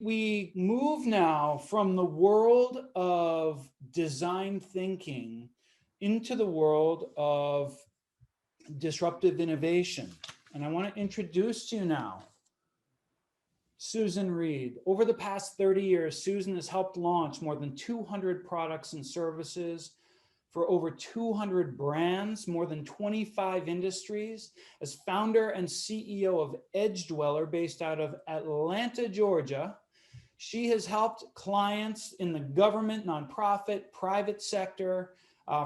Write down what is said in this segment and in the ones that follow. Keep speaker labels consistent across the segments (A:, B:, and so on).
A: We move now from the world of design thinking into the world of disruptive innovation. And I want to introduce to you now Susan Reed. Over the past 30 years, Susan has helped launch more than 200 products and services for over 200 brands, more than 25 industries. As founder and CEO of Edge Dweller, based out of Atlanta, Georgia, she has helped clients in the government, nonprofit, private sector,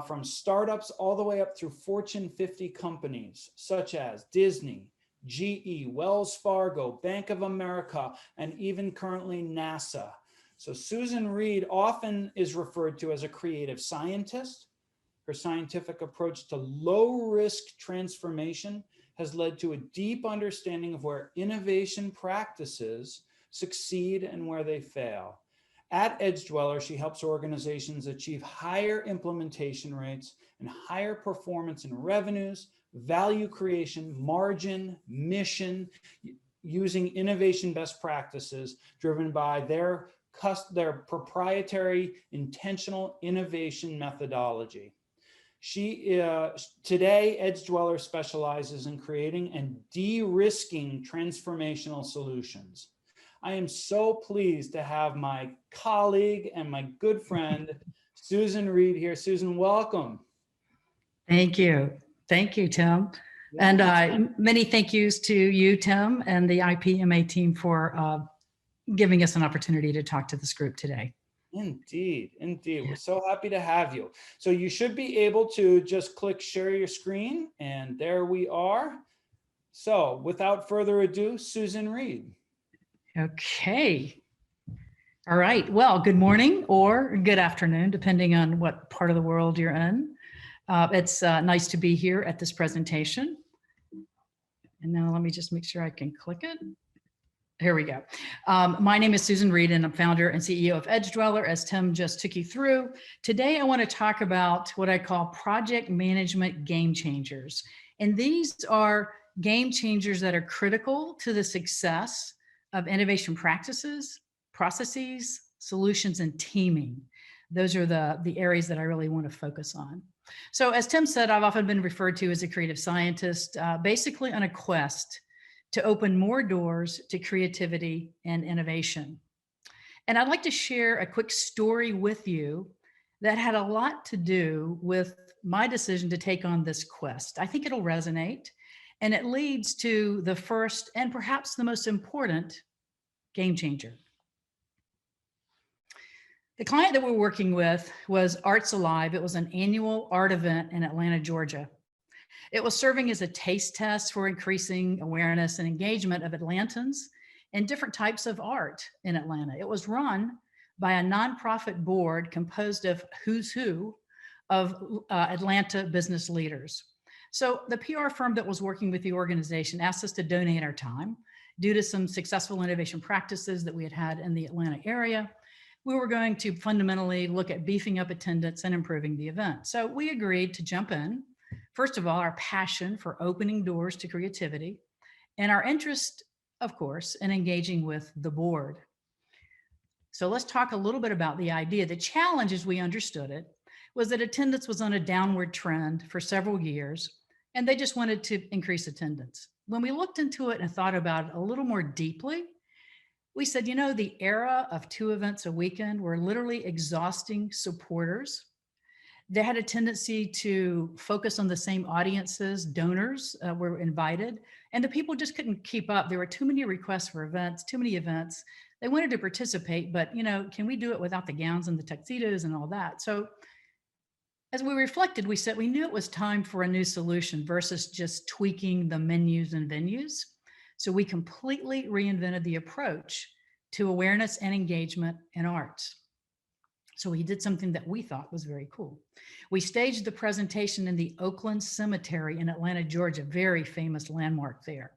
A: from startups all the way up through Fortune 50 companies, such as Disney, GE, Wells Fargo, Bank of America, and even currently NASA. So Susan Reed often is referred to as a creative scientist. Her scientific approach to low-risk transformation has led to a deep understanding of where innovation practices succeed and where they fail. At Edge Dweller, she helps organizations achieve higher implementation rates and higher performance in revenues, value creation, margin, mission, using innovation best practices driven by their proprietary intentional innovation methodology. Today, Edge Dweller specializes in creating and de-risking transformational solutions. I am so pleased to have my colleague and my good friend, Susan Reed here. Susan, welcome.
B: Thank you. Thank you, Tim. Yeah. And many thank yous to you, Tim, and the IPMA team for giving us an opportunity to talk to this group today.
A: Indeed, indeed. Yeah. We're so happy to have you. So you should be able to just click share your screen, and there we are. So without further ado, Susan Reed.
B: Okay. All right. Well, good morning or good afternoon, depending on what part of the world you're in. It's nice to be here at this presentation. And now let me just make sure I can click it. Here we go. My name is Susan Reed, and I'm founder and CEO of Edge Dweller, as Tim just took you through. Today, I want to talk about what I call project management game changers. And these are game changers that are critical to the success of innovation practices, processes, solutions, and teaming. Those are the areas that I really want to focus on. So as Tim said, I've often been referred to as a creative scientist, basically on a quest to open more doors to creativity and innovation. And I'd like to share a quick story with you that had a lot to do with my decision to take on this quest. I think it'll resonate, and it leads to the first and perhaps the most important game changer. The client that we're working with was Arts Alive. It was an annual art event in Atlanta, Georgia. It was serving as a taste test for increasing awareness and engagement of Atlantans in different types of art in Atlanta. It was run by a nonprofit board composed of who's who of Atlanta business leaders. So the PR firm that was working with the organization asked us to donate our time due to some successful innovation practices that we had had in the Atlanta area. We were going to fundamentally look at beefing up attendance and improving the event. So we agreed to jump in. First of all, our passion for opening doors to creativity and our interest, of course, in engaging with the board. So let's talk a little bit about the idea. The challenge, as we understood it, was that attendance was on a downward trend for several years, and they just wanted to increase attendance. When we looked into it and thought about it a little more deeply, we said, you know, the era of 2 events a weekend were literally exhausting supporters. They had a tendency to focus on the same audiences. Donors were invited, and the people just couldn't keep up. There were too many requests for events, too many events. They wanted to participate, but, you know, can we do it without the gowns and the tuxedos and all that? So as we reflected, we said we knew it was time for a new solution versus just tweaking the menus and venues. So we completely reinvented the approach to awareness and engagement in arts. So we did something that we thought was very cool. We staged the presentation in the Oakland Cemetery in Atlanta, Georgia, very famous landmark there.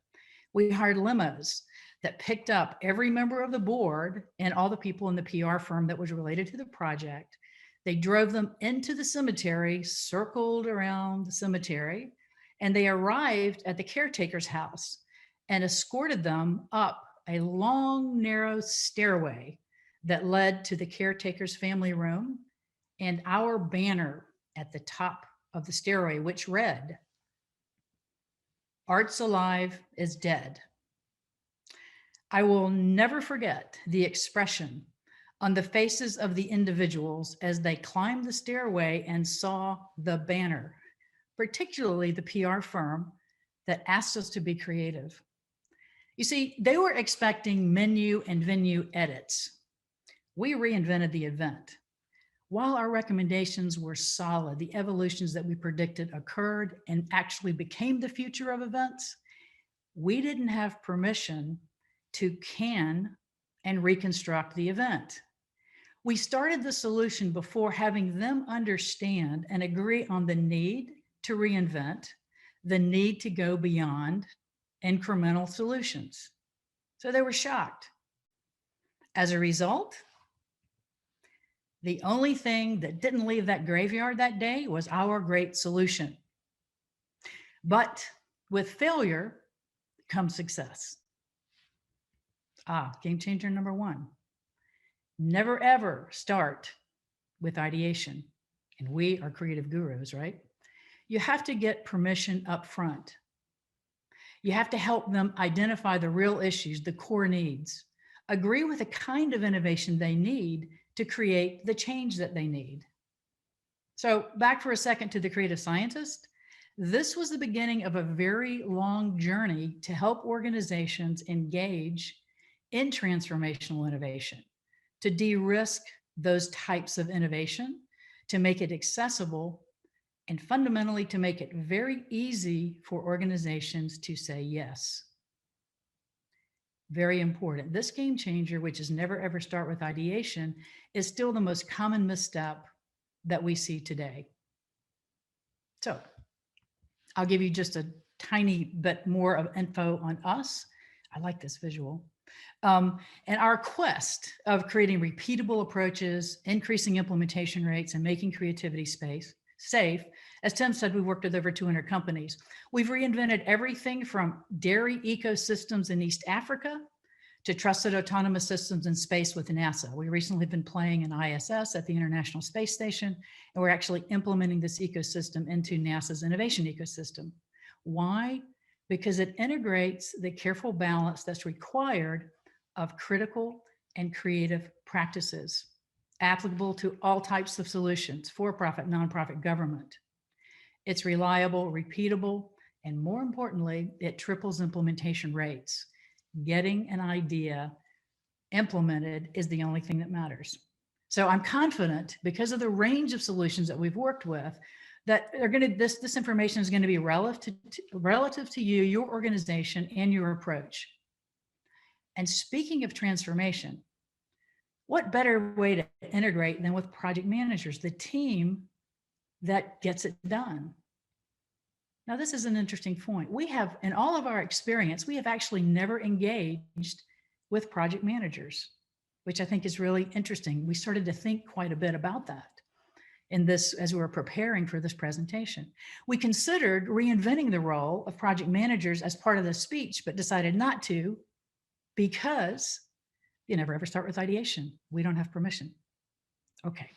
B: We hired limos that picked up every member of the board and all the people in the PR firm that was related to the project. They drove them into the cemetery, circled around the cemetery, and they arrived at the caretaker's house and escorted them up a long, narrow stairway that led to the caretaker's family room and our banner at the top of the stairway, which read, "Art's alive is dead." I will never forget the expression on the faces of the individuals as they climbed the stairway and saw the banner, particularly the PR firm that asked us to be creative. You see, they were expecting menu and venue edits. We reinvented the event. While our recommendations were solid, the evolutions that we predicted occurred and actually became the future of events. We didn't have permission to can and reconstruct the event. We started the solution before having them understand and agree on the need to reinvent, the need to go beyond incremental solutions. So they were shocked. As a result, the only thing that didn't leave that graveyard that day was our great solution. But with failure comes success. Game changer number one. Never ever start with ideation. And we are creative gurus, right? You have to get permission up front. You have to help them identify the real issues, the core needs, agree with the kind of innovation they need to create the change that they need. So back for a second to the creative scientist. This was the beginning of a very long journey to help organizations engage in transformational innovation, to de-risk those types of innovation, to make it accessible, and fundamentally to make it very easy for organizations to say yes. Very important. This game changer, which is never ever start with ideation, is still the most common misstep that we see today. So I'll give you just a tiny bit more of info on us. I like this visual. And our quest of creating repeatable approaches, increasing implementation rates, and making creativity safe. As Tim said, we worked with over 200 companies. We've reinvented everything from dairy ecosystems in East Africa to trusted autonomous systems in space with NASA. We recently have been playing in ISS at the International Space Station, and we're actually implementing this ecosystem into NASA's innovation ecosystem. Why? Because it integrates the careful balance that's required of critical and creative practices applicable to all types of solutions, for-profit, nonprofit, government. It's reliable, repeatable, and more importantly, it triples implementation rates. Getting an idea implemented is the only thing that matters. So I'm confident, because of the range of solutions that we've worked with, that this information is going to be relative to you, your organization, and your approach. And speaking of transformation, what better way to integrate than with project managers, the team that gets it done? Now, this is an interesting point. We have, in all of our experience, we have actually never engaged with project managers, which I think is really interesting. We started to think quite a bit about that in this as we were preparing for this presentation. We considered reinventing the role of project managers as part of the speech, but decided not to, because you never ever start with ideation. We don't have permission. Okay.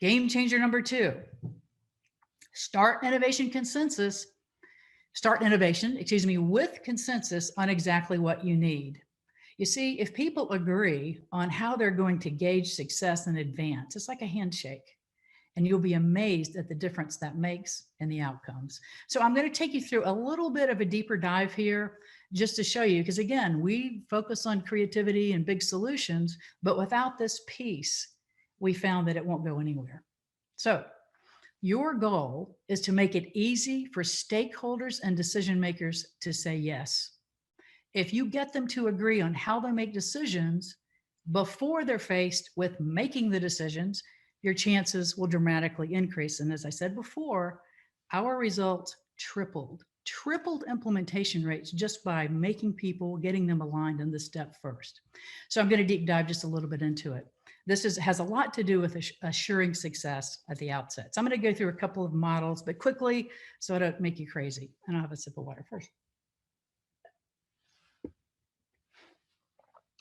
B: Game changer number two. Start innovation with consensus on exactly what you need. You see, if people agree on how they're going to gauge success in advance, it's like a handshake, and you'll be amazed at the difference that makes in the outcomes. So I'm going to take you through a little bit of a deeper dive here just to show you, because again, we focus on creativity and big solutions, but without this piece, we found that it won't go anywhere. So your goal is to make it easy for stakeholders and decision makers to say yes. If you get them to agree on how they make decisions before they're faced with making the decisions, your chances will dramatically increase. And as I said before, our results tripled implementation rates just by making people, getting them aligned in this step first. So I'm going to deep dive just a little bit into it. This has a lot to do with assuring success at the outset. So I'm going to go through a couple of models, but quickly, so I don't make you crazy. And I'll have a sip of water first.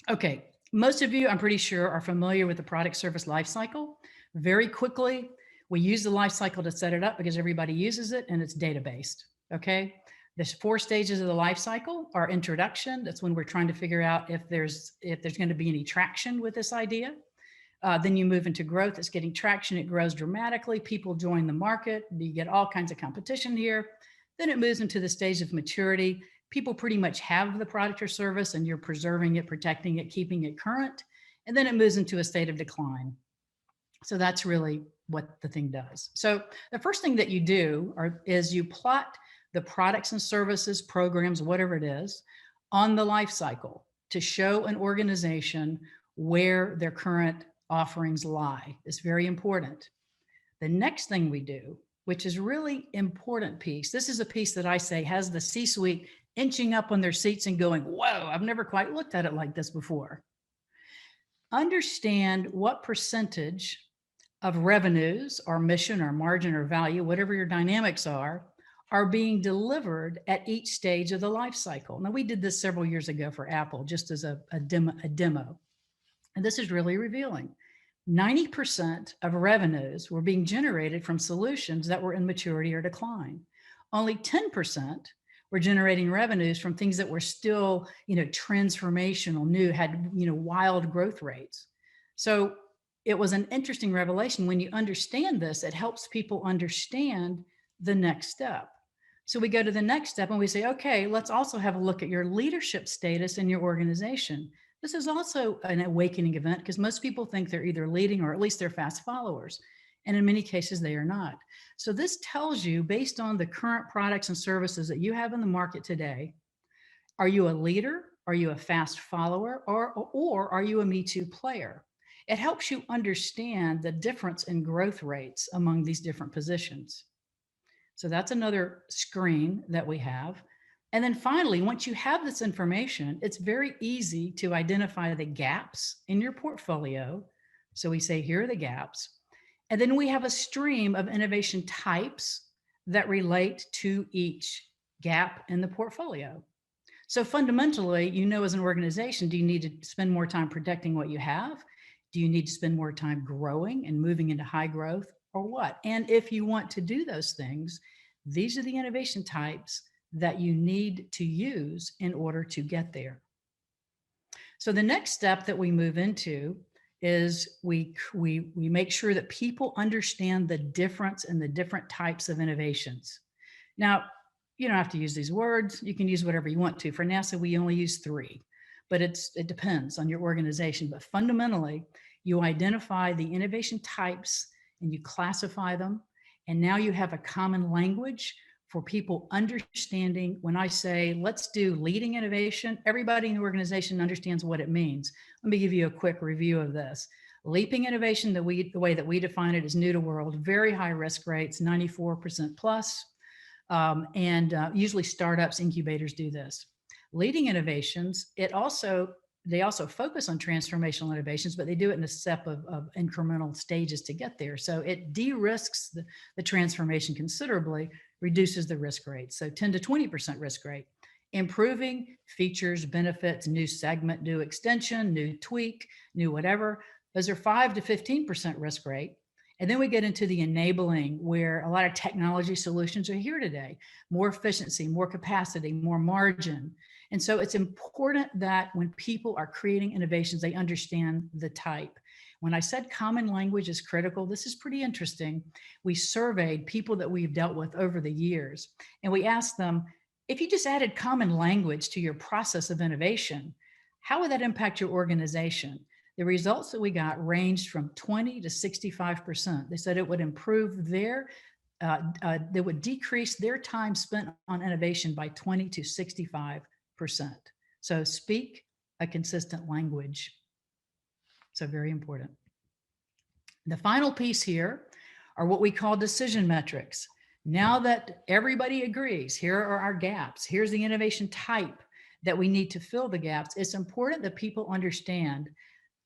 B: Okay, most of you, I'm pretty sure, are familiar with the product service life cycle. Very quickly, we use the life cycle to set it up because everybody uses it and it's data-based, okay? There's 4 stages of the life cycle. Our introduction, that's when we're trying to figure out if there's going to be any traction with this idea. Then you move into growth. It's getting traction. It grows dramatically. People join the market. You get all kinds of competition here. Then it moves into the stage of maturity. People pretty much have the product or service and you're preserving it, protecting it, keeping it current. And then it moves into a state of decline. So that's really what the thing does. So the first thing that you do is you plot the products and services, programs, whatever it is, on the life cycle to show an organization where their current offerings lie. It's very important. The next thing we do, which is really important piece, this is a piece that I say has the C-suite inching up on their seats and going, whoa, I've never quite looked at it like this before. Understand what percentage of revenues or mission or margin or value, whatever your dynamics are being delivered at each stage of the life cycle. Now, we did this several years ago for Apple, just as a demo. And this is really revealing. 90% of revenues were being generated from solutions that were in maturity or decline. Only 10% were generating revenues from things that were still, transformational, new, had, wild growth rates. So it was an interesting revelation. When you understand this, it helps people understand the next step. So we go to the next step and we say, okay, let's also have a look at your leadership status in your organization. This is also an awakening event because most people think they're either leading or at least they're fast followers. And in many cases, they are not. So this tells you, based on the current products and services that you have in the market today, are you a leader? Are you a fast follower? Or are you a Me Too player? It helps you understand the difference in growth rates among these different positions. So that's another screen that we have. And then finally, once you have this information, it's very easy to identify the gaps in your portfolio. So we say, here are the gaps. And then we have a stream of innovation types that relate to each gap in the portfolio. So fundamentally, as an organization, do you need to spend more time protecting what you have? Do you need to spend more time growing and moving into high growth, or what? And if you want to do those things, these are the innovation types that you need to use in order to get there. So the next step that we move into is we make sure that people understand the difference in the different types of innovations. Now, you don't have to use these words. You can use whatever you want to. For NASA, we only use 3, but it depends on your organization. But fundamentally, you identify the innovation types and you classify them. And now you have a common language for people understanding. When I say, let's do leading innovation, everybody in the organization understands what it means. Let me give you a quick review of this. Leaping innovation, the way that we define it, is new to world, very high risk rates, 94% plus. Usually startups, incubators do this. Leading innovations, they also focus on transformational innovations, but they do it in a step of incremental stages to get there. So it de-risks the transformation considerably, reduces the risk rate. So 10 to 20% risk rate. Improving features, benefits, new segment, new extension, new tweak, new whatever. Those are 5 to 15% risk rate. And then we get into the enabling, where a lot of technology solutions are here today. More efficiency, more capacity, more margin. And so it's important that when people are creating innovations, they understand the type. When I said common language is critical, this is pretty interesting. We surveyed people that we've dealt with over the years, and we asked them, if you just added common language to your process of innovation, how would that impact your organization? The results that we got ranged from 20 to 65%. They said it would improve they would decrease their time spent on innovation by 20 to 65%. So speak a consistent language. So very important. The final piece here are what we call decision metrics. Now that everybody agrees, here are our gaps, here's the innovation type that we need to fill the gaps, it's important that people understand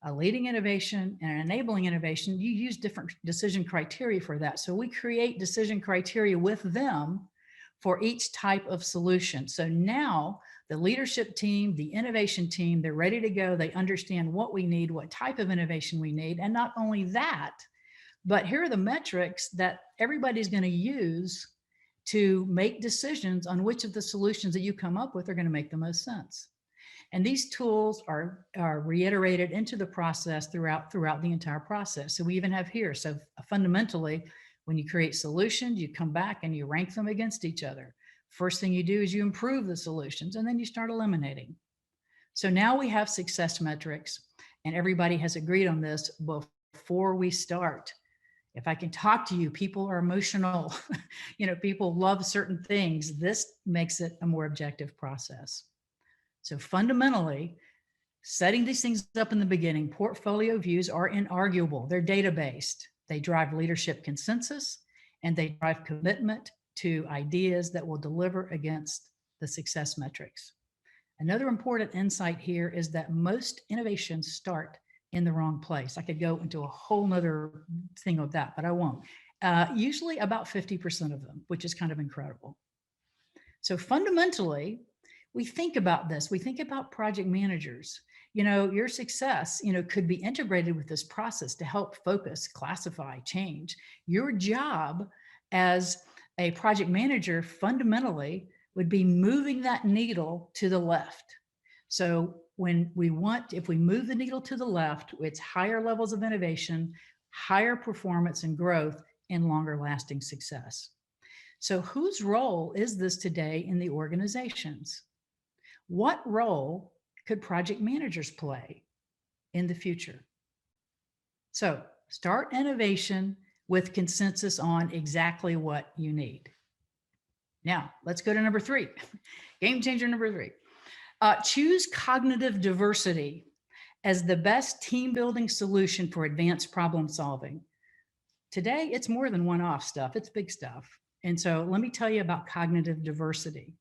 B: a leading innovation and an enabling innovation. You use different decision criteria for that. So we create decision criteria with them for each type of solution. So now The leadership team, the innovation team, they're ready to go. They understand what we need, what type of innovation we need. And not only that, but here are the metrics that everybody's going to use to make decisions on which of the solutions that you come up with are going to make the most sense. And these tools are reiterated into the process throughout the entire process. So we even have here. So fundamentally, when you create solutions, you come back and you rank them against each other. First thing you do is you improve the solutions, and then you start eliminating. So now we have success metrics, and everybody has agreed on this before we start. If I can talk to you, people are emotional. People love certain things. This makes it a more objective process. So fundamentally, setting these things up in the beginning, portfolio views are inarguable. They're data-based. They drive leadership consensus, and they drive commitment to ideas that will deliver against the success metrics. Another important insight here is that most innovations start in the wrong place. I could go into a whole nother thing of that, but I won't. Usually about 50% of them, which is kind of incredible. So fundamentally, we think about this. We think about project managers. Your success, could be integrated with this process to help focus, classify, change. Your job as a project manager fundamentally would be moving that needle to the left. So if we move the needle to the left, it's higher levels of innovation, higher performance and growth, and longer lasting success. So whose role is this today in the organizations? What role could project managers play in the future? So start innovation with consensus on exactly what you need. Now, let's go to number 3. Game changer number 3. Choose cognitive diversity as the best team building solution for advanced problem solving. Today, it's more than one-off stuff. It's big stuff. And so let me tell you about cognitive diversity.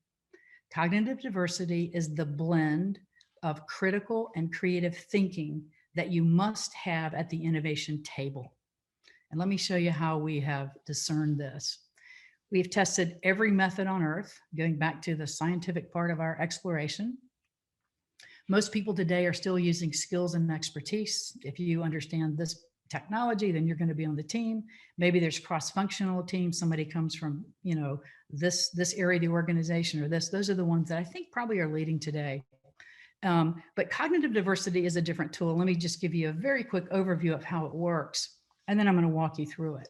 B: Cognitive diversity is the blend of critical and creative thinking that you must have at the innovation table. And let me show you how we have discerned this. We've tested every method on earth, going back to the scientific part of our exploration. Most people today are still using skills and expertise. If you understand this technology, then you're going to be on the team. Maybe there's cross-functional teams. Somebody comes from, this area of the organization or this. Those are the ones that I think probably are leading today. But cognitive diversity is a different tool. Let me just give you a very quick overview of how it works, and then I'm going to walk you through it.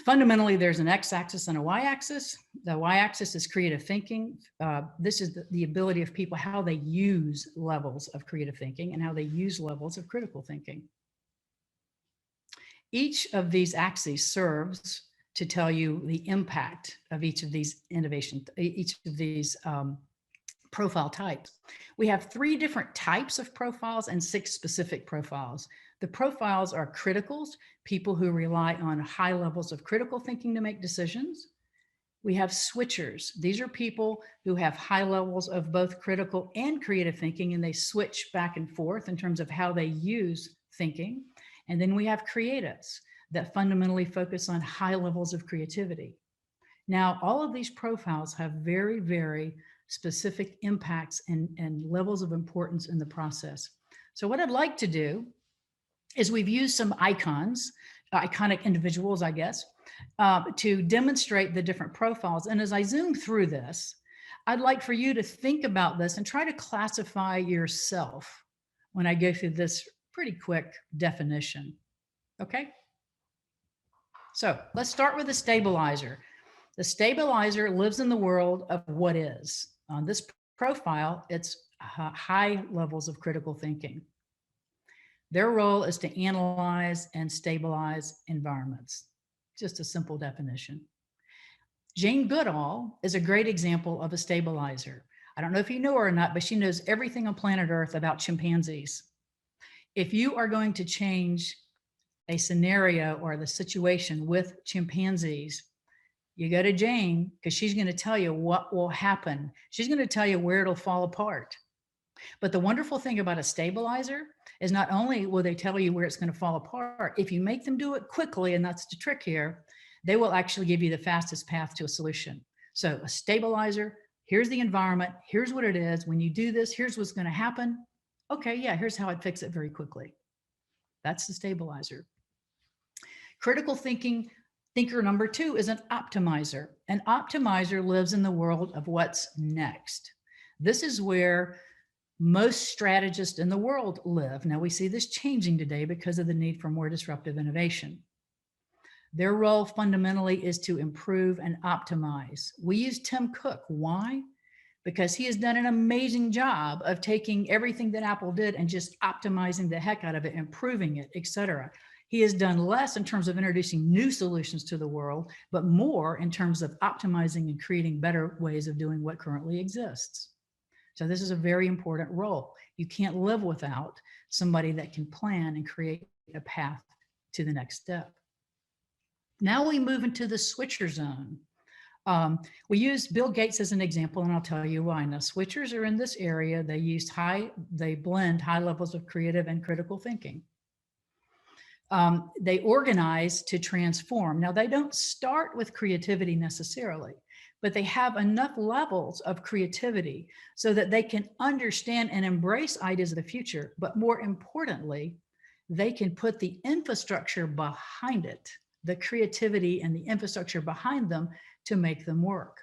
B: Fundamentally, there's an x-axis and a y-axis. The y-axis is creative thinking. This is the ability of people, how they use levels of creative thinking and how they use levels of critical thinking. Each of these axes serves to tell you the impact of each of these profile types. We have 3 different types of profiles and 6 specific profiles. The profiles are criticals, people who rely on high levels of critical thinking to make decisions. We have switchers. These are people who have high levels of both critical and creative thinking, and they switch back and forth in terms of how they use thinking. And then we have creatives that fundamentally focus on high levels of creativity. Now, all of these profiles have very, very specific impacts and levels of importance in the process. So what I'd like to do is we've used some iconic individuals, I guess, to demonstrate the different profiles. And as I zoom through this, I'd like for you to think about this and try to classify yourself when I go through this pretty quick definition. Okay? So let's start with the stabilizer. The stabilizer lives in the world of what is. On this profile, it's high levels of critical thinking. Their role is to analyze and stabilize environments. Just a simple definition. Jane Goodall is a great example of a stabilizer. I don't know if you know her or not, but she knows everything on planet Earth about chimpanzees. If you are going to change a scenario or the situation with chimpanzees, you go to Jane because she's going to tell you what will happen. She's going to tell you where it'll fall apart. But the wonderful thing about a stabilizer is not only will they tell you where it's going to fall apart, if you make them do it quickly, and that's the trick here, they will actually give you the fastest path to a solution. So a stabilizer Here's the environment. Here's what it is. When you do this, here's what's going to happen. Okay, yeah, here's how I'd fix it very quickly. That's the stabilizer. Critical thinker number 2 is an optimizer. An optimizer lives in the world of what's next. This is where most strategists in the world live. Now we see this changing today because of the need for more disruptive innovation. Their role fundamentally is to improve and optimize. We use Tim Cook. Why? Because he has done an amazing job of taking everything that Apple did and just optimizing the heck out of it, improving it, etc. He has done less in terms of introducing new solutions to the world, but more in terms of optimizing and creating better ways of doing what currently exists. So this is a very important role. You can't live without somebody that can plan and create a path to the next step. Now we move into the switcher zone. We use Bill Gates as an example, and I'll tell you why. Now, switchers are in this area. They blend high levels of creative and critical thinking. They organize to transform. Now, they don't start with creativity necessarily, but they have enough levels of creativity so that they can understand and embrace ideas of the future. But more importantly, they can put the infrastructure behind it, the creativity and the infrastructure behind them to make them work.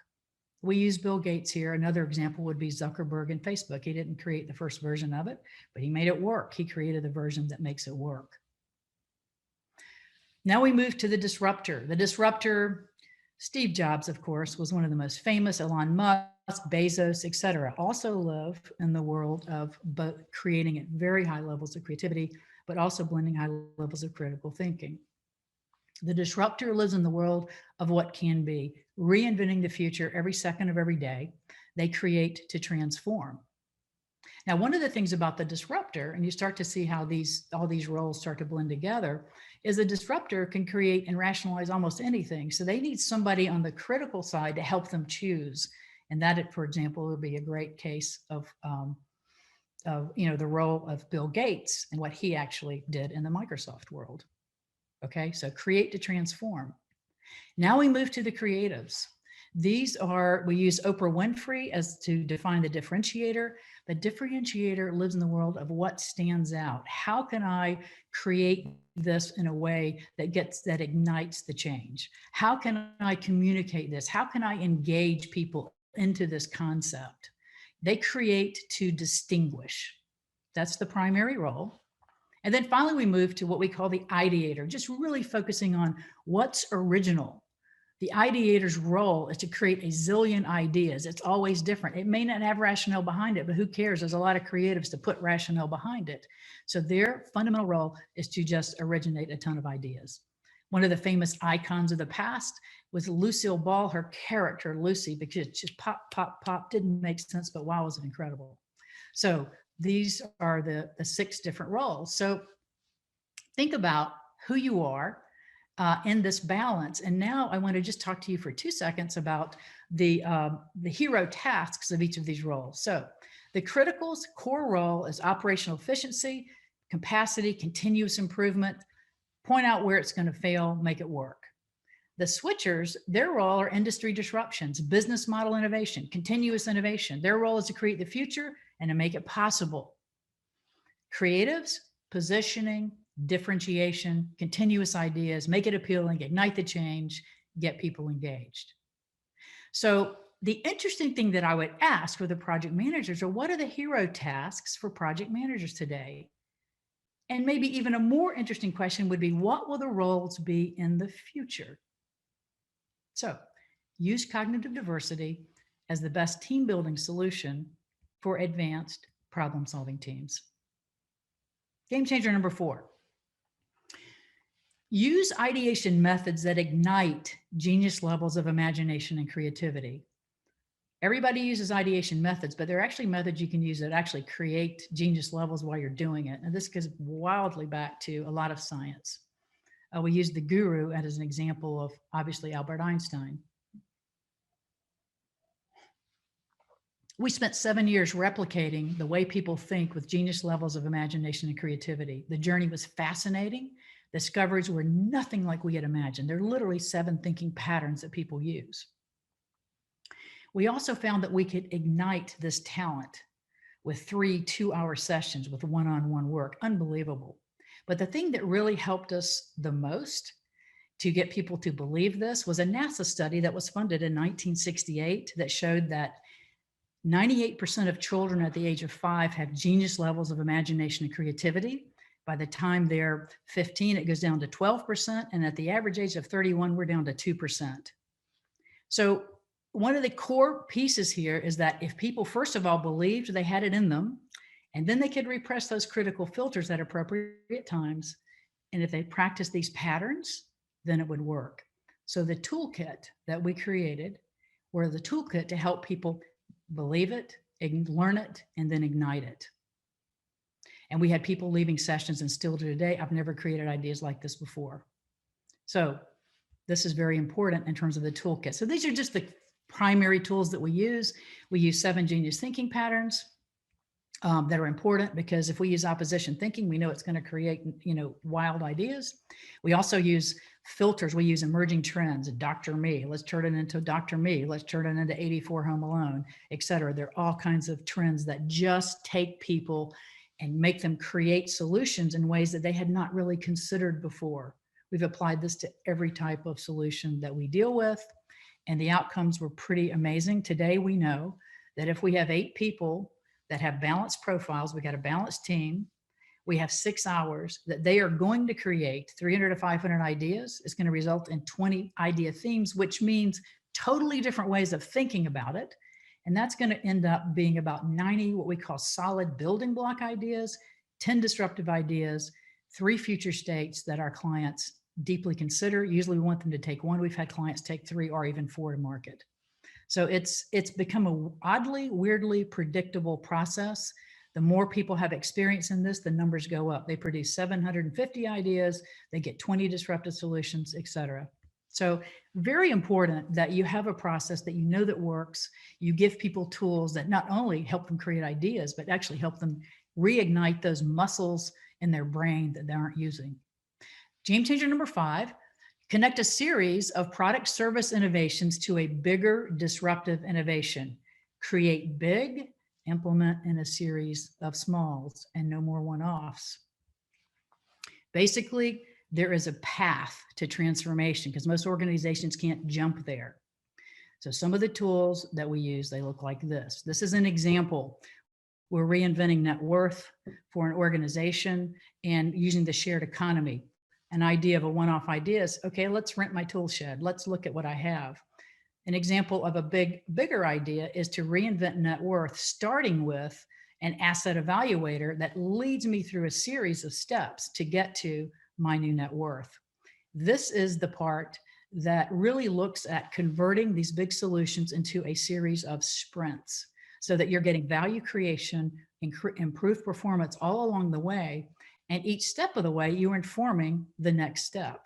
B: We use Bill Gates here. Another example would be Zuckerberg and Facebook. He didn't create the first version of it, but he made it work. He created the version that makes it work. Now we move to the disruptor. The disruptor, Steve Jobs, of course, was one of the most famous. Elon Musk, Bezos, etc., also live in the world of creating at very high levels of creativity, but also blending high levels of critical thinking. The disruptor lives in the world of what can be, reinventing the future every second of every day. They create to transform. Now, one of the things about the disruptor, and you start to see how all these roles start to blend together, is a disruptor can create and rationalize almost anything. So they need somebody on the critical side to help them choose. And that, for example, would be a great case of the role of Bill Gates and what he actually did in the Microsoft world. Okay, so create to transform. Now we move to the creatives. We use Oprah Winfrey as to define the differentiator. The differentiator lives in the world of what stands out. How can I create this in a way that ignites the change? How can I communicate this? How can I engage people into this concept? They create to distinguish. That's the primary role. And then finally, we move to what we call the ideator, just really focusing on what's original. The ideator's role is to create a zillion ideas. It's always different. It may not have rationale behind it, but who cares? There's a lot of creatives to put rationale behind it. So their fundamental role is to just originate a ton of ideas. One of the famous icons of the past was Lucille Ball, her character, Lucy, because it just pop, pop, pop, didn't make sense, but wow, was it incredible. So these are the 6 different roles. So think about who you are in this balance. And now I want to just talk to you for 2 seconds about the hero tasks of each of these roles. So the critical's core role is operational efficiency, capacity, continuous improvement, point out where it's going to fail, make it work. The switchers, their role are industry disruptions, business model innovation, continuous innovation. Their role is to create the future and to make it possible. Creatives, positioning, differentiation, continuous ideas, make it appealing, ignite the change, get people engaged. So the interesting thing that I would ask for the project managers are, what are the hero tasks for project managers today? And maybe even a more interesting question would be, what will the roles be in the future? So use cognitive diversity as the best team building solution for advanced problem-solving teams. Game changer number 4. Use ideation methods that ignite genius levels of imagination and creativity. Everybody uses ideation methods, but there are actually methods you can use that actually create genius levels while you're doing it. And this goes wildly back to a lot of science. We use the guru as an example of, obviously, Albert Einstein. We spent 7 years replicating the way people think with genius levels of imagination and creativity. The journey was fascinating. Discoveries were nothing like we had imagined. There are literally 7 thinking patterns that people use. We also found that we could ignite this talent with 3 2-hour sessions with one-on-one work. Unbelievable. But the thing that really helped us the most to get people to believe this was a NASA study that was funded in 1968 that showed that 98% of children at the age of 5 have genius levels of imagination and creativity. By the time they're 15, it goes down to 12%. And at the average age of 31, we're down to 2%. So one of the core pieces here is that if people, first of all, believed they had it in them, and then they could repress those critical filters at appropriate times, and if they practice these patterns, then it would work. So the toolkit that we created were the toolkit to help people believe it, learn it, and then ignite it. And we had people leaving sessions, and still to today, I've never created ideas like this before. So this is very important in terms of the toolkit. So these are just the primary tools that we use. We use 7 genius thinking patterns that are important, because if we use opposition thinking, we know it's going to create, wild ideas. We also use filters. We use emerging trends, Dr. Me. Let's turn it into Dr. Me. Let's turn it into 84 Home Alone, et cetera. There are all kinds of trends that just take people and make them create solutions in ways that they had not really considered before. We've applied this to every type of solution that we deal with, and the outcomes were pretty amazing. Today, we know that if we have 8 people that have balanced profiles, we got a balanced team, we have 6 hours, that they are going to create 300 to 500 ideas. It's going to result in 20 idea themes, which means totally different ways of thinking about it. And that's going to end up being about 90 what we call solid building block ideas, 10 disruptive ideas, 3 future states that our clients deeply consider. Usually we want them to take 1. We've had clients take 3 or even 4 to market. So it's become a oddly, weirdly predictable process. The more people have experience in this, the numbers go up. They produce 750 ideas, they get 20 disruptive solutions, et cetera. So very important that you have a process that you know that works. You give people tools that not only help them create ideas, but actually help them reignite those muscles in their brain that they aren't using. Game changer number 5, connect a series of product service innovations to a bigger disruptive innovation. Create big, implement in a series of smalls, and no more one-offs. Basically, there is a path to transformation because most organizations can't jump there. So some of the tools that we use, they look like this. This is an example. We're reinventing net worth for an organization and using the shared economy. An idea of a one-off idea is, okay, let's rent my tool shed. Let's look at what I have. An example of a bigger idea is to reinvent net worth, starting with an asset evaluator that leads me through a series of steps to get to my new net worth. This is the part that really looks at converting these big solutions into a series of sprints so that you're getting value creation, improved performance all along the way. And each step of the way, you're informing the next step,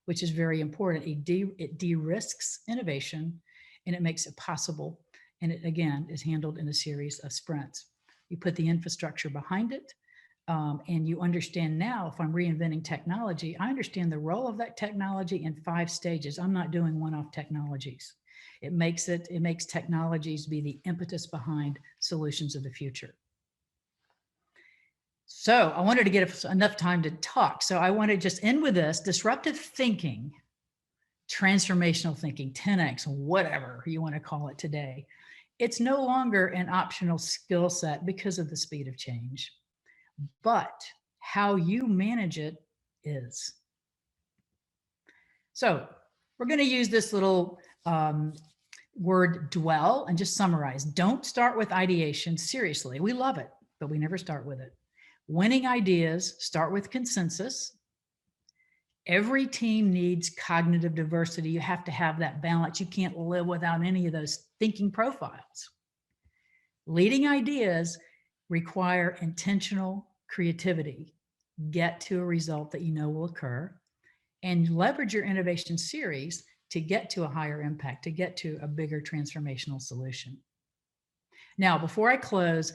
B: which is very important. It de-risks innovation and it makes it possible. And it, again, is handled in a series of sprints. You put the infrastructure behind it, and you understand now, if I'm reinventing technology, I understand the role of that technology in 5 stages. I'm not doing one-off technologies. It makes technologies be the impetus behind solutions of the future. So I wanted to get enough time to talk. So I want to just end with this: disruptive thinking, transformational thinking, 10X, whatever you want to call it today. It's no longer an optional skill set because of the speed of change, but how you manage it is. So we're going to use this little word dwell and just summarize. Don't start with ideation. Seriously, we love it, but we never start with it. Winning ideas start with consensus. Every team needs cognitive diversity. You have to have that balance. You can't live without any of those thinking profiles. Leading ideas require intentional creativity. Get to a result that you know will occur, and leverage your innovation series to get to a higher impact, to get to a bigger transformational solution. Now, before I close,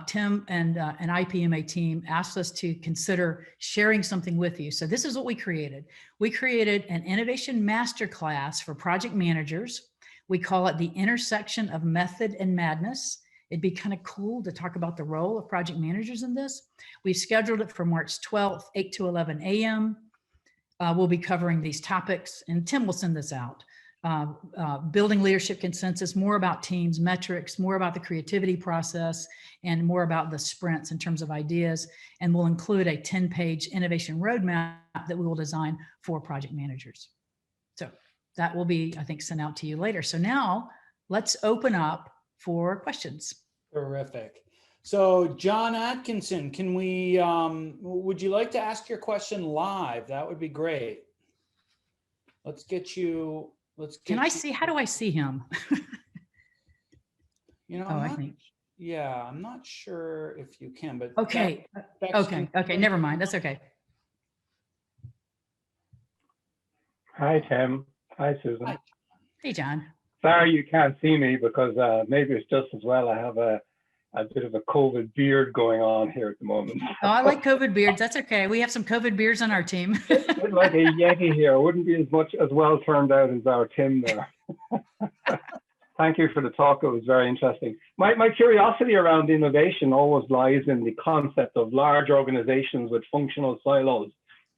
B: Tim and an IPMA team asked us to consider sharing something with you. So this is what we created. We created an innovation masterclass for project managers. We call it the intersection of method and madness. It'd be kind of cool to talk about the role of project managers in this. We've scheduled it for March 12th, 8 to 11 a.m. We'll be covering these topics, and Tim will send this out. Building leadership consensus, more about teams, metrics, more about the creativity process, and more about the sprints in terms of ideas. And we'll include a 10-page innovation roadmap that we will design for project managers. So that will be, I think, sent out to you later. So now let's open up for questions.
A: Terrific. So John Atkinson, can we, would you like to ask your question live? That would be great. Let's get you,
B: Can I see, how do I see him?
A: You know,
B: I think.
A: Yeah, I'm not sure if you can, but.
B: Okay, okay, never mind, that's okay.
C: Hi, Tim. Hi, Susan.
A: Hi.
B: Hey, John.
C: Sorry you can't see me because maybe it's just as well I have a bit of a COVID beard going on here at the moment.
B: Oh, I like COVID beards. That's okay. We have some COVID beards on our team.
C: It's like a Yeti here. Wouldn't be as well turned out as our Tim there. Thank you for the talk. It was very interesting. My curiosity around innovation always lies in the concept of large organizations with functional silos.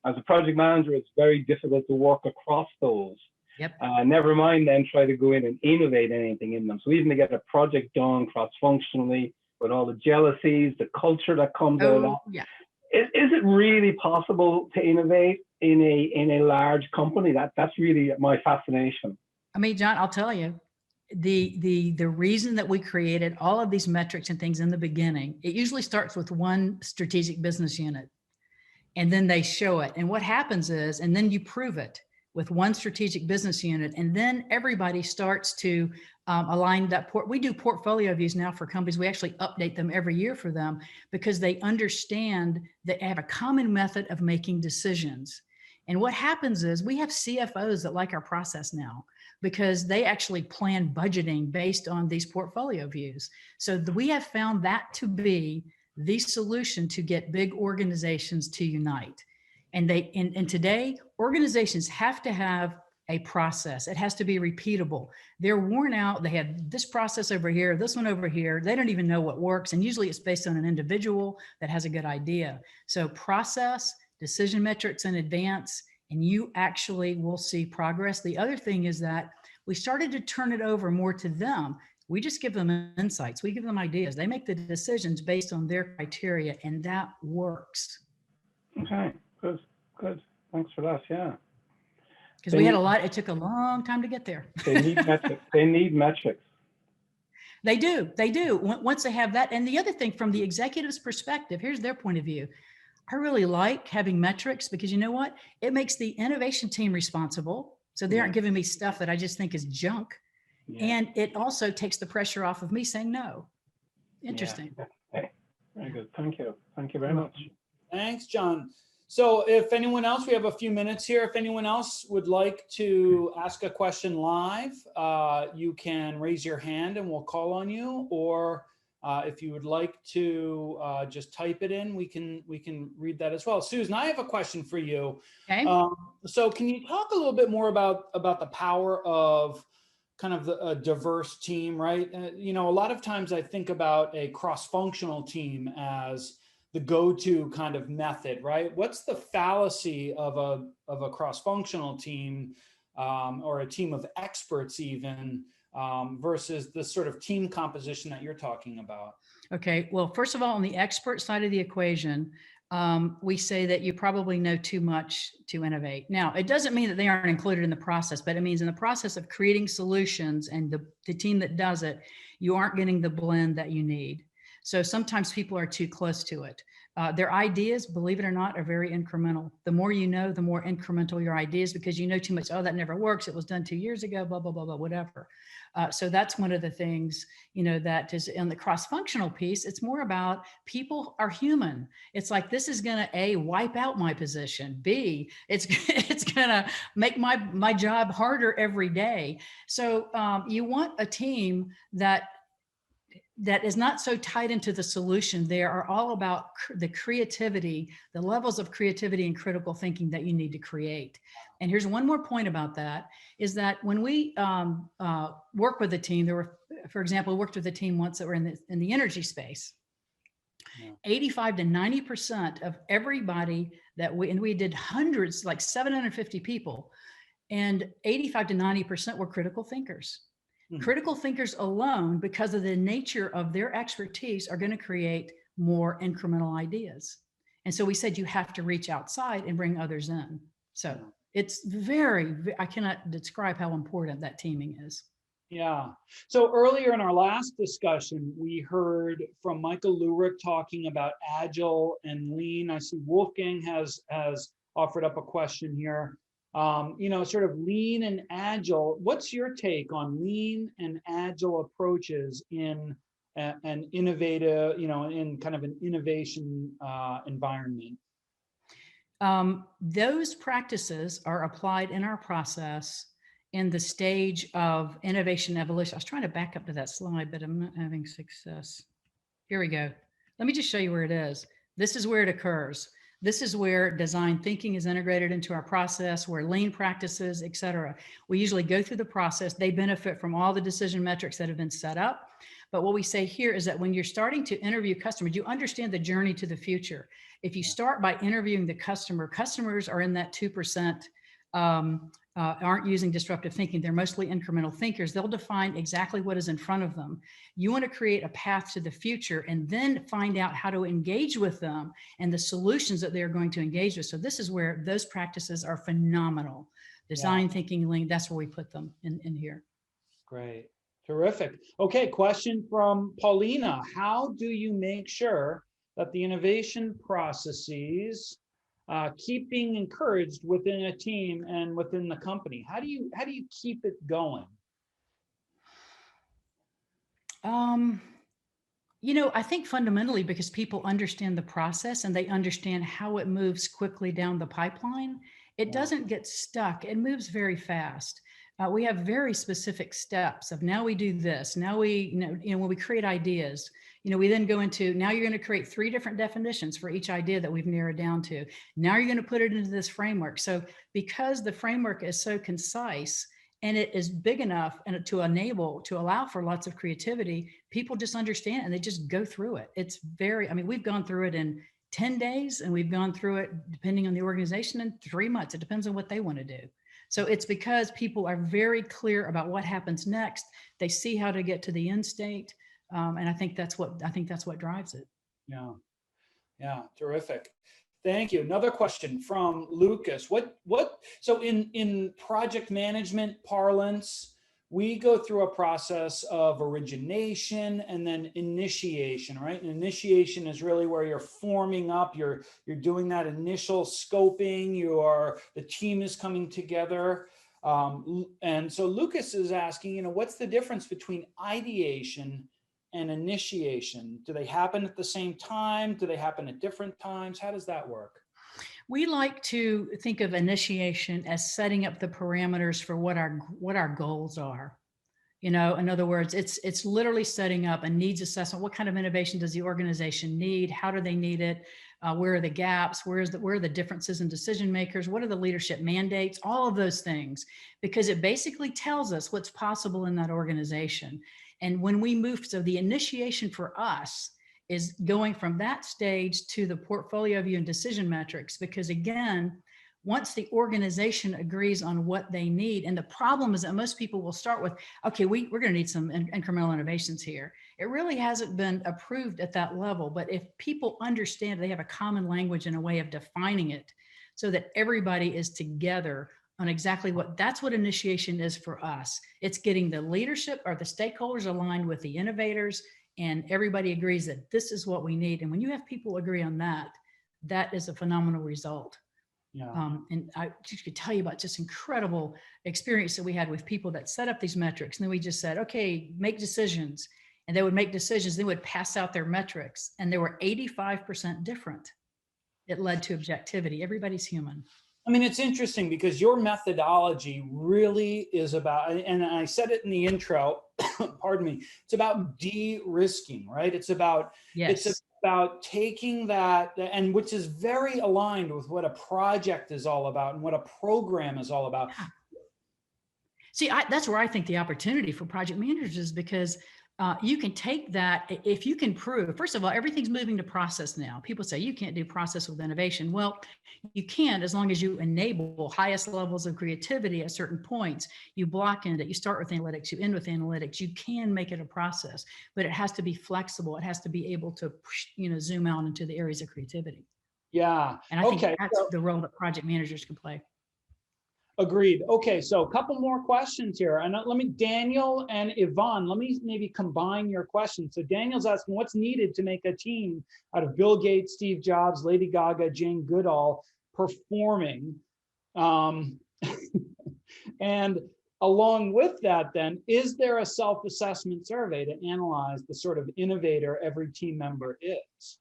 C: As a project manager, it's very difficult to work across those.
B: Yep.
C: Never mind then try to go in and innovate anything in them. So even to get a project done cross-functionally with all the jealousies, the culture that comes out of that.
B: Yeah.
C: Is it really possible to innovate in a large company? That's really my fascination.
B: I mean, John, I'll tell you, the reason that we created all of these metrics and things in the beginning, it usually starts with one strategic business unit, and then they show it. And what happens is, and then you prove it with one strategic business unit, and then everybody starts to align that. We do portfolio views now for companies. We actually update them every year for them because they understand that they have a common method of making decisions. And what happens is we have CFOs that like our process now because they actually plan budgeting based on these portfolio views. So we have found that to be the solution to get big organizations to unite. And today, organizations have to have a process. It has to be repeatable. They're worn out. They have this process over here, this one over here. They don't even know what works. And usually it's based on an individual that has a good idea. So process, decision metrics in advance, and you actually will see progress. The other thing is that we started to turn it over more to them. We just give them insights. We give them ideas. They make the decisions based on their criteria, and that works.
C: Okay, good. Thanks for that, yeah.
B: Because we had a lot, it took a long time to get there.
C: They need metrics. They need metrics.
B: They do. Once they have that. And the other thing from the executive's perspective, here's their point of view. I really like having metrics because you know what? It makes the innovation team responsible. So they aren't giving me stuff that I just think is junk. Yeah. And it also takes the pressure off of me saying no. Interesting.
C: Yeah. Okay. Very good. Thank you. Thank you very much.
A: Thanks, John. So if anyone else, we have a few minutes here. If anyone else would like to ask a question live, you can raise your hand and we'll call on you. Or if you would like to just type it in, we can read that as well. Susan, I have a question for you.
B: Okay.
A: So can you talk a little bit more about the power of kind of a diverse team, right? You know, a lot of times I think about a cross-functional team as the go-to kind of method, right? What's the fallacy of a cross-functional team or a team of experts even versus the sort of team composition that you're talking about?
B: Okay, well, first of all, on the expert side of the equation, we say that you probably know too much to innovate. Now, it doesn't mean that they aren't included in the process, but it means in the process of creating solutions and the team that does it, you aren't getting the blend that you need. So sometimes people are too close to it. Their ideas, believe it or not, are very incremental. The more you know, the more incremental your ideas, because you know too much. Oh, that never works. It was done 2 years ago, blah, blah, blah, blah, whatever. So that's one of the things, you know, that is in the cross-functional piece. It's more about people are human. It's like, this is going to A, wipe out my position. B, it's going to make my job harder every day. So you want a team that that is not so tied into the solution. They are all about the creativity, the levels of creativity and critical thinking that you need to create. And here's one more point about that, is that when we work with a team, there were, for example, worked with a team once that were in the energy space. 85 to 90% of everybody and we did hundreds, like 750 people, and 85 to 90% were critical thinkers. Critical thinkers alone, because of the nature of their expertise, are going to create more incremental ideas. And so we said, you have to reach outside and bring others in. So it's I cannot describe how important that teaming is.
A: Yeah. So earlier in our last discussion, we heard from Michael Lurick talking about agile and lean. I see Wolfgang has offered up a question here. Sort of lean and agile. What's your take on lean and agile approaches in an innovative, in kind of an innovation environment?
B: Those practices are applied in our process in the stage of innovation evolution. I was trying to back up to that slide, but I'm not having success. Here we go. Let me just show you where it is. This is where it occurs. This is where design thinking is integrated into our process, where lean practices, et cetera. We usually go through the process. They benefit from all the decision metrics that have been set up. But what we say here is that when you're starting to interview customers, you understand the journey to the future. If you start by interviewing the customer, customers are in that 2%, aren't using disruptive thinking. They're mostly incremental thinkers. They'll define exactly what is in front of them. You want to create a path to the future and then find out how to engage with them and the solutions that they're going to engage with. So this is where those practices are phenomenal. Design thinking, lean, that's where we put them in here.
A: Great. Terrific. Okay, question from Paulina. How do you make sure that the innovation processes keep being encouraged within a team and within the company? How do you keep it going?
B: I think fundamentally because people understand the process and they understand how it moves quickly down the pipeline, it doesn't get stuck. It moves very fast. We have very specific steps of now we do this. Now when we create ideas, we then go into, now you're going to create 3 different definitions for each idea that we've narrowed down to. Now you're going to put it into this framework. So because the framework is so concise and it is big enough and to allow for lots of creativity, people just understand and they just go through it. It's we've gone through it in 10 days and we've gone through it, depending on the organization, in 3 months. It depends on what they want to do. So it's because people are very clear about what happens next. They see how to get to the end state. And I think that's what drives it.
A: Yeah, terrific. Thank you. Another question from Lucas. So in project management parlance, we go through a process of origination and then initiation, right? And initiation is really where you're forming up, you're doing that initial scoping, the team is coming together. And so Lucas is asking, what's the difference between ideation and initiation? Do they happen at the same time? Do they happen at different times? How does that work?
B: We like to think of initiation as setting up the parameters for what our goals are. In other words, it's literally setting up a needs assessment. What kind of innovation does the organization need? How do they need it? Where are the gaps? Where are the differences in decision makers? What are the leadership mandates? All of those things, because it basically tells us what's possible in that organization. And when we move, so the initiation for us is going from that stage to the portfolio view and decision metrics, because again, once the organization agrees on what they need, and the problem is that most people will start with, okay, we're going to need some incremental innovations here. It really hasn't been approved at that level, but if people understand, they have a common language and a way of defining it so that everybody is together on exactly that's what initiation is for us. It's getting the leadership or the stakeholders aligned with the innovators, and everybody agrees that this is what we need. And when you have people agree on that, that is a phenomenal result. And I just could tell you about just incredible experience that we had with people that set up these metrics. And then we just said, okay, make decisions. And they would make decisions. They would pass out their metrics. And they were 85% different. It led to objectivity. Everybody's human.
A: I mean, it's interesting because your methodology really is about, and I said it in the intro, pardon me, it's about de-risking, right? It's about
B: Yes.
A: taking that, and which is very aligned with what a project is all about and what a program is all about.
B: See, that's where I think the opportunity for project managers is, because you can take that, if you can prove, first of all, everything's moving to process now. People say you can't do process with innovation. Well, you can, as long as you enable highest levels of creativity at certain points. You block in it. You start with analytics, you end with analytics. You can make it a process, but it has to be flexible. It has to be able to, zoom out into the areas of creativity.
A: Yeah.
B: And I think
A: Okay.
B: that's the role that project managers can play.
A: Agreed. Okay, so a couple more questions here. And let me, Daniel and Yvonne, let me maybe combine your questions. So Daniel's asking, what's needed to make a team out of Bill Gates, Steve Jobs, Lady Gaga, Jane Goodall performing? And along with that, then, is there a self-assessment survey to analyze the sort of innovator every team member is?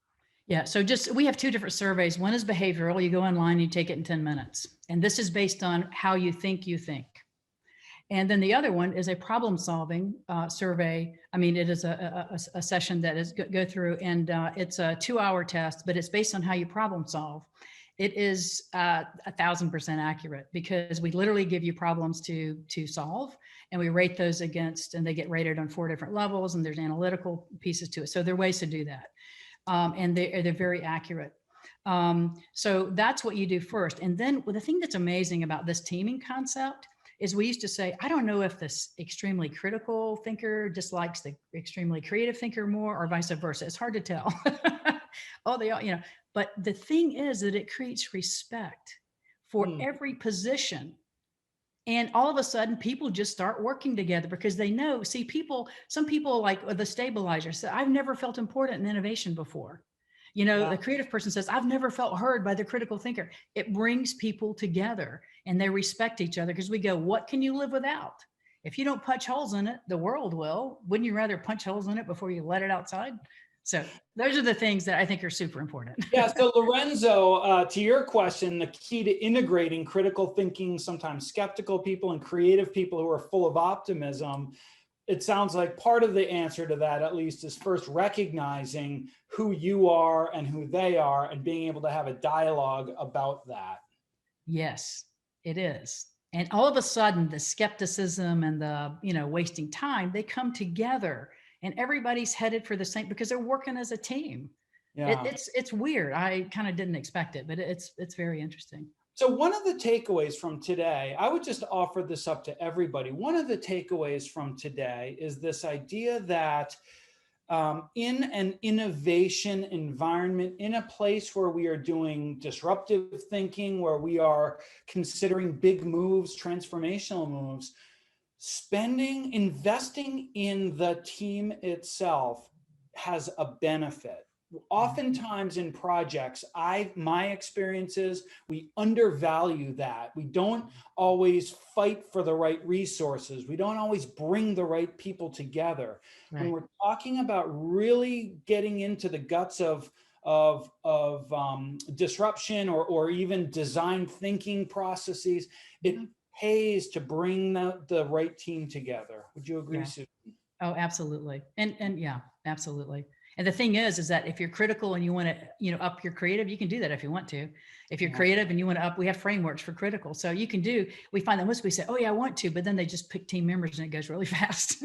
B: Yeah, so we have two different surveys. One is behavioral. You go online, you take it in 10 minutes. And this is based on how you think you think. And then the other one is a problem solving survey. I mean, it is a session that is go through, and it's a 2-hour test, but it's based on how you problem solve. It is 1,000% accurate, because we literally give you problems to solve, and we rate those against, and they get rated on 4 different levels, and there's analytical pieces to it. So there are ways to do that. And they're very accurate. So that's what you do first. And then the thing that's amazing about this teaming concept is, we used to say, I don't know if this extremely critical thinker dislikes the extremely creative thinker more, or vice versa. It's hard to tell. Oh, they all, but the thing is that it creates respect for every position. And all of a sudden, people just start working together, because they know, some people, like the stabilizer, say, I've never felt important in innovation before. The creative person says, I've never felt heard by the critical thinker. It brings people together, and they respect each other, because we go, what can you live without? If you don't punch holes in it, the world will. Wouldn't you rather punch holes in it before you let it outside? So those are the things that I think are super important.
A: Yeah, so Lorenzo, to your question, the key to integrating critical thinking, sometimes skeptical people, and creative people who are full of optimism, it sounds like part of the answer to that, at least, is first recognizing who you are and who they are, and being able to have a dialogue about that.
B: Yes, it is. And all of a sudden, the skepticism and the, wasting time, they come together, and everybody's headed for the same, because they're working as a team.
A: Yeah.
B: It's weird. I kind of didn't expect it, but it's very interesting.
A: So one of the takeaways from today, I would just offer this up to everybody. One of the takeaways from today is this idea that in an innovation environment, in a place where we are doing disruptive thinking, where we are considering big moves, transformational moves, investing in the team itself has a benefit. Oftentimes in projects, my experience is we undervalue that. We don't always fight for the right resources. We don't always bring the right people together.
B: Right.
A: When we're talking about really getting into the guts of disruption or even design thinking processes, it pays to bring the right team together. Would you agree, Susan?
B: Oh, absolutely. And yeah, absolutely. And the thing is that if you're critical and you want to, up your creative, you can do that if you want to. If you're creative and you want to up, we have frameworks for critical. So you can we find that most we say, oh yeah, I want to, but then they just pick team members and it goes really fast.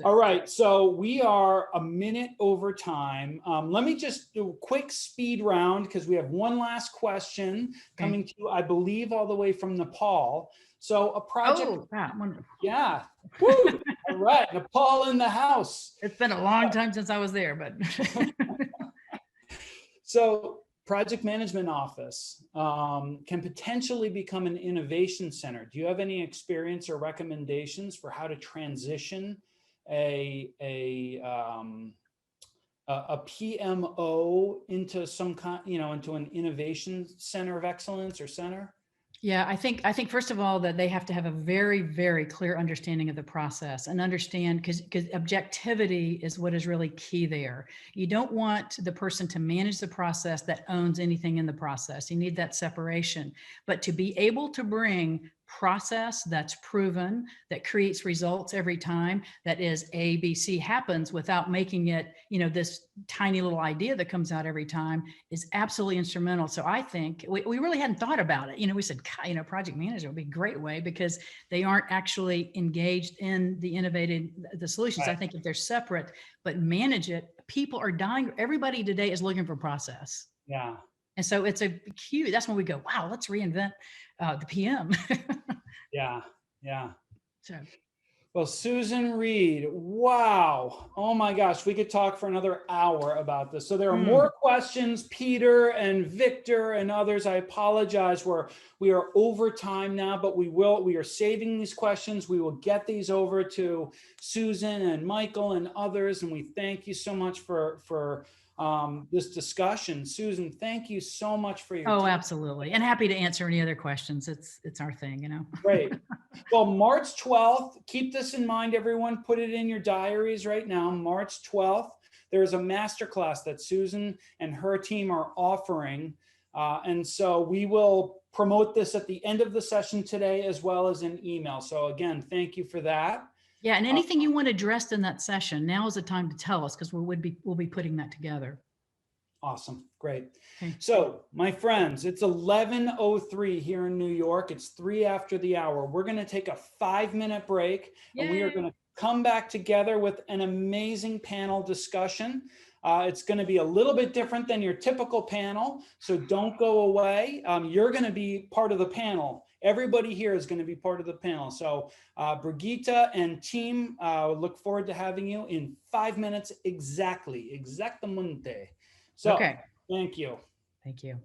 A: All right, so we are a minute over time. Let me just do a quick speed round, because we have one last question coming to you, I believe, all the way from Nepal. So a project.
B: Oh, wow, wonderful.
A: Yeah. Woo. All right, Nepal in the house.
B: It's been a long time since I was there, but.
A: So project management office can potentially become an innovation center. Do you have any experience or recommendations for how to transition a PMO into some kind, into an innovation center of excellence or center?
B: Yeah, I think first of all that they have to have a very, very clear understanding of the process, and understand, because objectivity is what is really key there. You don't want the person to manage the process that owns anything in the process. You need that separation, but to be able to bring process that's proven, that creates results every time, that is A, B, C happens without making it, this tiny little idea that comes out every time, is absolutely instrumental. So I think we really hadn't thought about it. We said, project manager would be a great way because they aren't actually engaged in the solutions.
A: Right.
B: I think if they're separate, but manage it, people are dying. Everybody today is looking for process.
A: Yeah.
B: And so it's a cue. That's when we go, wow, let's reinvent the PM.
A: Yeah. Yeah.
B: So,
A: Well, Susan Reed, wow. Oh my gosh, we could talk for another hour about this. So there are more questions, Peter and Victor and others. I apologize. We are over time now, but we are saving these questions. We will get these over to Susan and Michael and others. And we thank you so much for this discussion. Susan, thank you so much for your time.
B: Absolutely. And happy to answer any other questions. It's our thing,
A: Great. Well, March 12th, keep this in mind, everyone. Put it in your diaries right now. March 12th, there's a masterclass that Susan and her team are offering. And so we will promote this at the end of the session today, as well as an email. So again, thank you for that.
B: Yeah. And anything you want addressed in that session, now is the time to tell us, because we'll be putting that together.
A: Awesome. Great.
B: Okay.
A: So my friends, it's 11:03 here in New York. It's 3 after the hour. We're going to take a 5-minute break.
B: Yay.
A: And we are going to come back together with an amazing panel discussion. It's going to be a little bit different than your typical panel. So don't go away. You're going to be part of the panel. Everybody here is going to be part of the panel. So Brigitte and team, look forward to having you in 5 minutes exactamente. So,
B: okay.
A: Thank you.
B: Thank you.